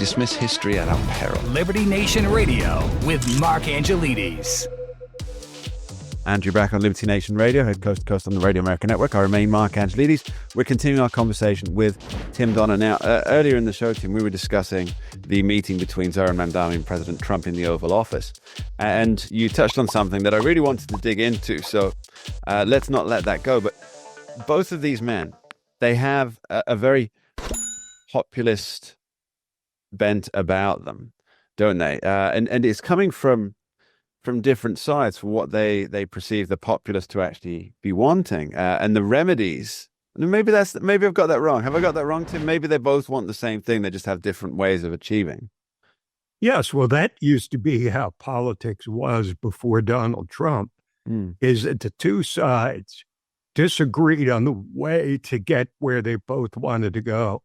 dismiss history at our peril. Liberty Nation Radio with Mark Angelides. Andrew back on Liberty Nation Radio, head coast to coast on the Radio America Network. I remain Mark Angelides. We're continuing our conversation with Tim Donner. Now, earlier in the show, Tim, we were discussing the meeting between Zohran Mamdani and President Trump in the Oval Office. And you touched on something that I really wanted to dig into. So let's not let that go. But both of these men, they have a very populist bent about them, don't they? And it's coming from different sides for what they perceive the populace to actually be wanting, and the remedies. Maybe I've got that wrong. Have I got that wrong, Tim? Maybe they both want the same thing. They just have different ways of achieving. Yes, well, that used to be how politics was before Donald Trump, is that the two sides disagreed on the way to get where they both wanted to go,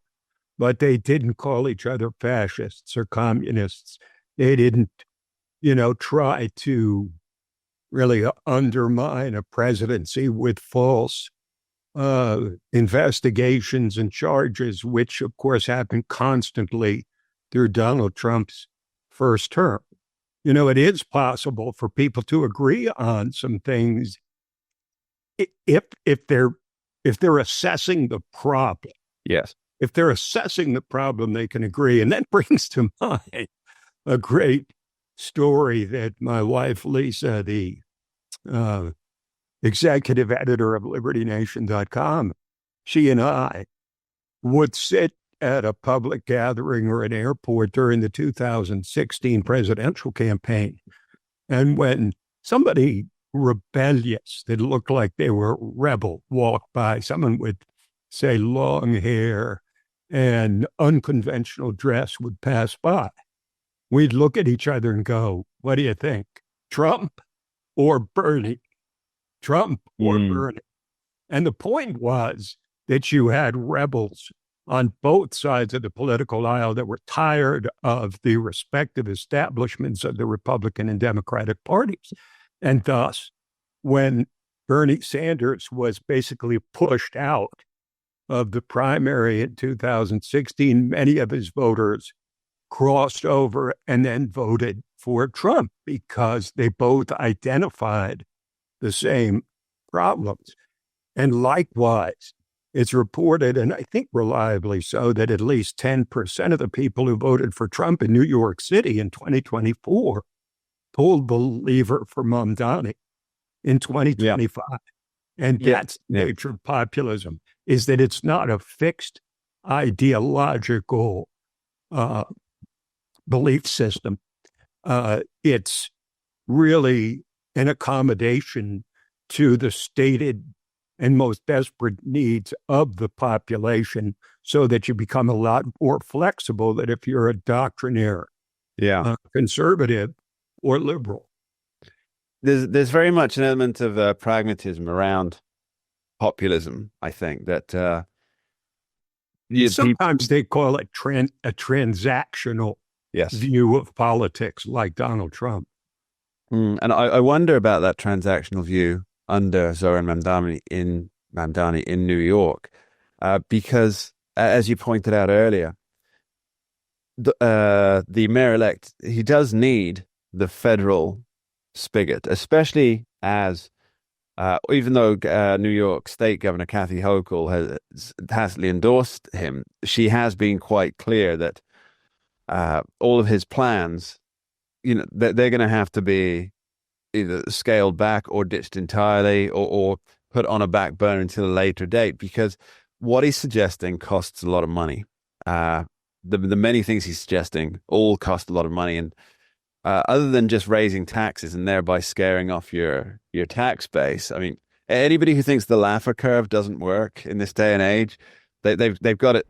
but they didn't call each other fascists or communists. They didn't try to really undermine a presidency with false investigations and charges, which, of course, happened constantly through Donald Trump's first term. It is possible for people to agree on some things if they're assessing the problem. Yes. If they're assessing the problem, they can agree. And that brings to mind a great story that my wife, Lisa, the executive editor of LibertyNation.com, she and I would sit at a public gathering or an airport during the 2016 presidential campaign. And when somebody rebellious that looked like they were a rebel walked by, someone with, say, long hair and unconventional dress would pass by, we'd look at each other and go, what do you think? Trump or Bernie? Trump or Bernie? And the point was that you had rebels on both sides of the political aisle that were tired of the respective establishments of the Republican and Democratic parties. And thus, when Bernie Sanders was basically pushed out of the primary in 2016, many of his voters crossed over and then voted for Trump because they both identified the same problems. And likewise, it's reported, and I think reliably so, that at least 10% of the people who voted for Trump in New York City in 2024 pulled the lever for Mamdani in 2025. Yeah. And that's the nature of populism, is that it's not a fixed ideological belief system. It's really an accommodation to the stated and most desperate needs of the population, so that you become a lot more flexible than if you're a doctrinaire, conservative or liberal. There's very much an element of pragmatism around populism, I think, that sometimes they call it a transactional view of politics, like Donald Trump. And I wonder about that transactional view under Zohran Mamdani in New York, because, as you pointed out earlier, the mayor-elect, he does need the federal spigot, especially as, even though New York State Governor Kathy Hochul has tacitly endorsed him, she has been quite clear that all of his plans, they're going to have to be either scaled back or ditched entirely, or put on a back burner until a later date, because what he's suggesting costs a lot of money. The many things he's suggesting all cost a lot of money, and other than just raising taxes and thereby scaring off your tax base, I mean, anybody who thinks the Laffer curve doesn't work in this day and age, they've got it.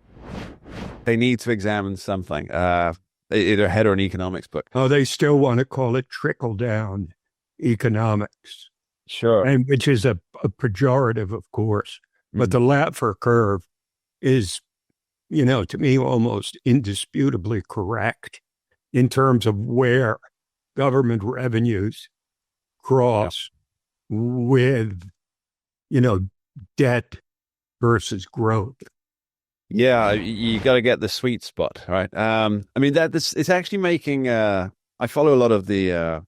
They need to examine something, either a head or an economics book. Oh, they still want to call it trickle down economics. Sure. And which is a pejorative, of course. But the Laffer curve is, to me, almost indisputably correct in terms of where government revenues cross with, debt versus growth. Yeah, you got to get the sweet spot, right? I mean it's actually making. I follow a lot of the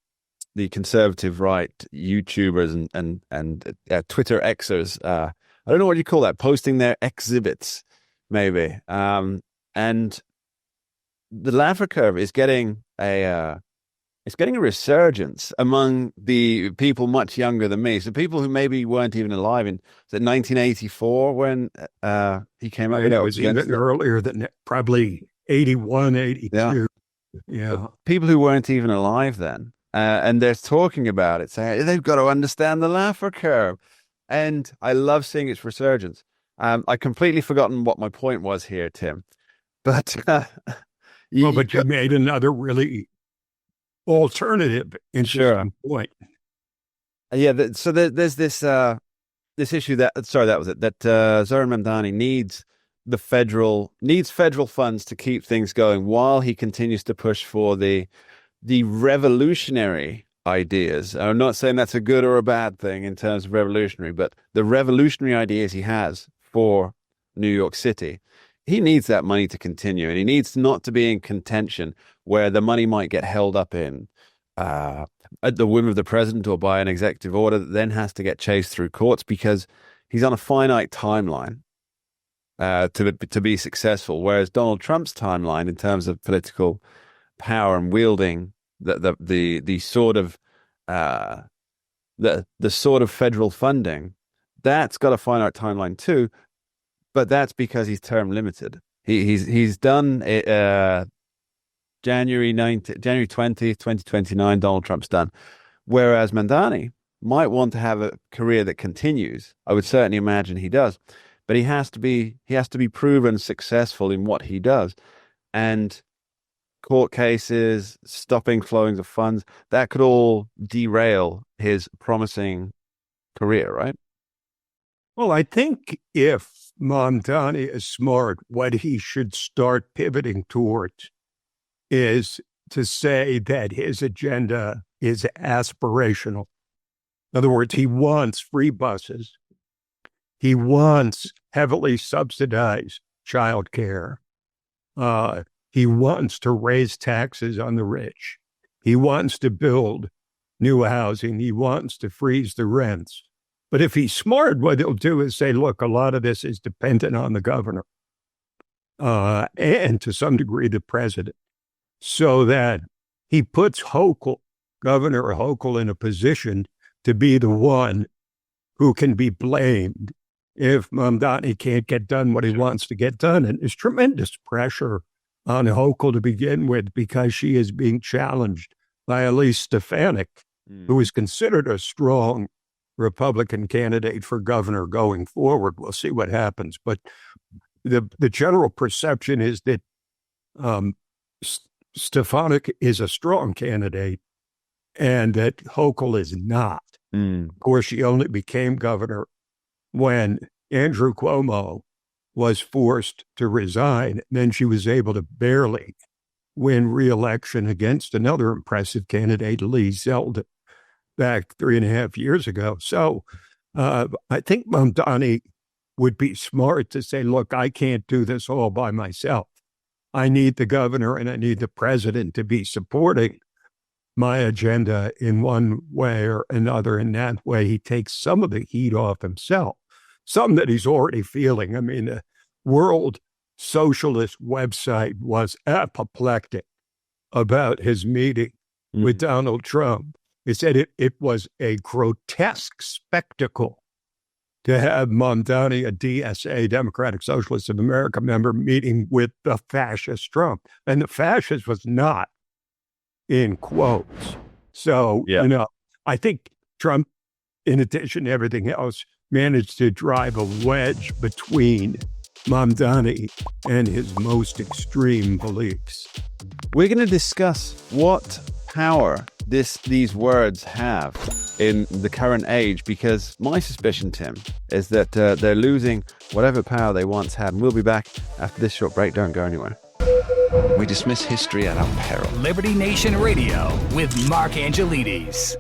conservative right YouTubers and Twitter Xers. I don't know what you call that, posting their exhibits, maybe. And the Laffer curve is getting a resurgence among the people much younger than me. So people who maybe weren't even alive in 1984 when he came out. It was even earlier than that, probably 81, 82. Yeah. People who weren't even alive then. And they're talking about it, saying they've got to understand the Laffer curve. And I love seeing its resurgence. I completely forgotten what my point was here, Tim. But you made another really alternative interesting point. Yeah, so there's this issue that Zohran Mamdani needs federal funds to keep things going while he continues to push for the revolutionary ideas. I'm not saying that's a good or a bad thing in terms of revolutionary, but the revolutionary ideas he has for New York City. He needs that money to continue, and he needs not to be in contention where the money might get held up in at the whim of the president or by an executive order that then has to get chased through courts, because he's on a finite timeline to be successful. Whereas Donald Trump's timeline in terms of political power and wielding the sort of the sort of federal funding, that's got a finite timeline too. But that's because he's term limited. He's done January 20th, 2029. Donald Trump's done. Whereas Mamdani might want to have a career that continues. I would certainly imagine he does, but he has to be proven successful in what he does, and court cases, stopping flowings of funds, that could all derail his promising career, right? Well, I think if Mamdani is smart, what he should start pivoting towards is to say that his agenda is aspirational. In other words, he wants free buses. He wants heavily subsidized childcare. He wants to raise taxes on the rich. He wants to build new housing. He wants to freeze the rents. But if he's smart, what he'll do is say, look, a lot of this is dependent on the governor and to some degree the president, so that he puts Governor Hochul in a position to be the one who can be blamed if Mamdani can't get done what he wants to get done. And there's tremendous pressure on Hochul to begin with, because she is being challenged by Elise Stefanik, who is considered a strong Republican candidate for governor going forward. We'll see what happens. But the general perception is that Stefanik is a strong candidate and that Hochul is not. Of course, she only became governor when Andrew Cuomo was forced to resign. Then she was able to barely win re-election against another impressive candidate, Lee Zeldin, back 3.5 years ago. So I think Mamdani would be smart to say, look, I can't do this all by myself. I need the governor and I need the president to be supporting my agenda in one way or another. And that way he takes some of the heat off himself, some that he's already feeling. I mean, the World Socialist website was apoplectic about his meeting with Donald Trump. It said it was a grotesque spectacle to have Mamdani, a DSA, Democratic Socialists of America member, meeting with the fascist Trump. And the fascist was not in quotes. So, I think Trump, in addition to everything else, managed to drive a wedge between Mamdani and his most extreme beliefs. We're going to discuss what power these words have in the current age, because my suspicion, Tim, is that they're losing whatever power they once had. And we'll be back after this short break. Don't go anywhere. We dismiss history at our peril. Liberty Nation Radio with Mark Angelides.